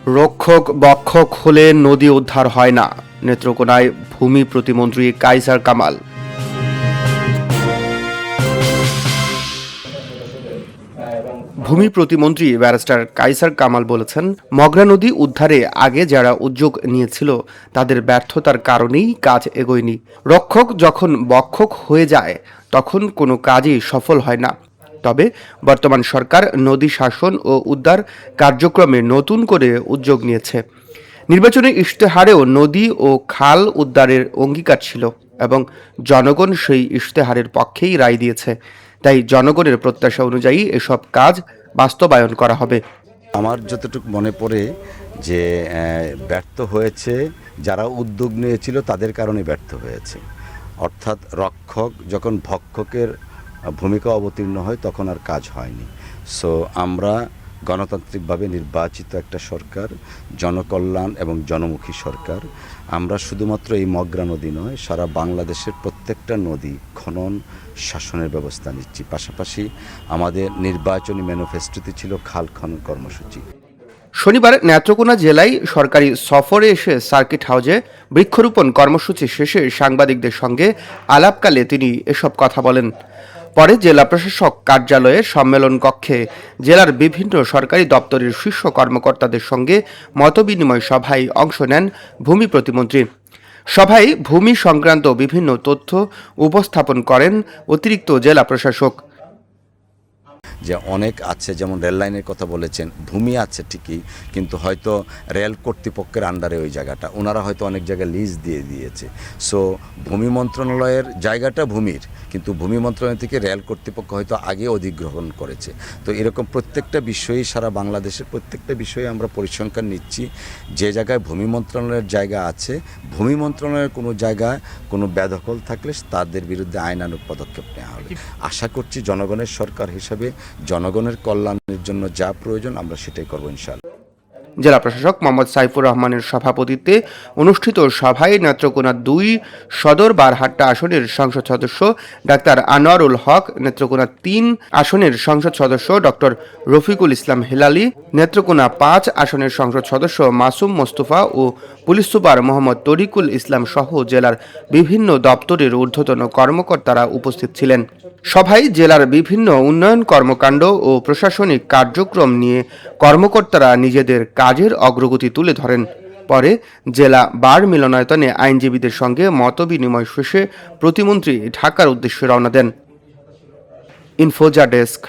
রক্ষক বক্ষক হলে নদী উদ্ধার হয় না, নেত্রকোনায় ভূমি প্রতিমন্ত্রী কায়সার কামাল। ভূমি প্রতিমন্ত্রী ব্যারিস্টার কায়সার কামাল বলেছেন, মগরা নদী উদ্ধারে আগে যারা উদ্যোগ নিয়েছিল তাদের ব্যর্থতার কারণেই কাজ এগোয়নি। রক্ষক যখন বক্ষক হয়ে যায় তখন কোনো কাজই সফল হয় না। তবে বর্তমান সরকার নদী শাসন ও উদ্ধার কার্যক্রমে নতুন করে উদ্যোগ নিয়েছে। নির্বাচনী ইশতেহারেও নদী ও খাল উদ্ধারের অঙ্গীকার ছিল এবং জনগণ সেই ইশতেহারের পক্ষেই রায় দিয়েছে। তাই জনগণের প্রত্যাশা অনুযায়ী এসব কাজ বাস্তবায়ন করা হবে। আমার যতটুকু মনে পড়ে যে ব্যর্থ হয়েছে যারা উদ্যোগ নিয়েছিল তাদের কারণে ব্যর্থ হয়েছে। অর্থাৎ রক্ষক যখন ভক্ষকের ভূমিকা অবতীর্ণ হয় তখন আর কাজ হয়নি। সো আমরা গণতান্ত্রিকভাবে নির্বাচিত একটা সরকার, জনকল্যাণ এবং জনমুখী সরকার। আমরা শুধুমাত্র এই মগরা নদী নয়, সারা বাংলাদেশের প্রত্যেকটা নদী খনন শাসনের ব্যবস্থা নিচ্ছি। পাশাপাশি আমাদের নির্বাচনী ম্যানিফেস্টোতে ছিল খাল খনন কর্মসূচি। শনিবার নেত্রকোনা জেলায় সরকারি সফরে এসে সার্কিট হাউজে বৃক্ষরোপণ কর্মসূচি শেষে সাংবাদিকদের সঙ্গে আলাপকালে তিনি এসব কথা বলেন। পরে জেলা প্রশাসক কার্যালয়ে সম্মেলন কক্ষে জেলার বিভিন্ন সরকারি দপ্তরের শীর্ষ কর্মকর্তাদের সঙ্গে মতবিনিময় সভায় অংশ নেন ভূমি প্রতিমন্ত্রী। সভায় ভূমি সংক্রান্ত বিভিন্ন তথ্য উপস্থাপন করেন অতিরিক্ত জেলা প্রশাসক। যে অনেক আছে, যেমন রেল লাইনের কথা বলেছেন, ভূমি আছে ঠিকই, কিন্তু হয়তো রেল কর্তৃপক্ষের আন্ডারে ওই জায়গাটা ওনারা হয়তো অনেক জায়গায় লিজ দিয়ে দিয়েছে। সো ভূমি মন্ত্রণালয়ের জায়গাটা ভূমির, কিন্তু ভূমি মন্ত্রণালয় থেকে রেল কর্তৃপক্ষ হয়তো আগে অধিগ্রহণ করেছে। তো এরকম প্রত্যেকটা বিষয়েই সারা বাংলাদেশের প্রত্যেকটা বিষয়ে আমরা পরিসংখ্যান নিচ্ছি। যে জায়গায় ভূমি মন্ত্রণালয়ের জায়গা আছে, ভূমি মন্ত্রণালয়ের কোনো জায়গায় কোনো বেদখল থাকলে তাদের বিরুদ্ধে আইনানুগ পদক্ষেপ নেওয়া হবে। আশা করছি জনগণের সরকার হিসাবে জনগণের কল্যাণের জন্য যা প্রয়োজন আমরা সেটাই করব ইনশাআল্লাহ। জেলা প্রশাসক মোহাম্মদ সাইফুর রহমানের সভাপতিত্বে অনুষ্ঠিত সভায় নেত্রকোনা ২ সদর বারহাট্টা আসনের সংসদ সদস্য ডাক্তার আনোয়ারুল হক, নেত্রকোনা ৩ আসনের সংসদ সদস্য ডক্টর রফিকুল ইসলাম হেলালি, নেত্রকোনা ৫ আসনের সংসদ সদস্য মাসুম মোস্তফা ও পুলিশ সুপার মোহাম্মদ তরিকুল ইসলাম সহ জেলার বিভিন্ন দপ্তরের ঊর্ধ্বতন কর্মকর্তারা উপস্থিত ছিলেন। সভায় জেলার বিভিন্ন উন্নয়ন কর্মকাণ্ড ও প্রশাসনিক কার্যক্রম নিয়ে কর্মকর্তারা নিজেদের কাজের অগ্রগতি তুলে ধরেন। পরে জেলা বার মিলনায়তনে আইনজীবীদের সঙ্গে মতবিনিময় শেষে প্রতিমন্ত্রী ঢাকার উদ্দেশ্যে রওনা দেন। ইনফোজা ডেস্ক।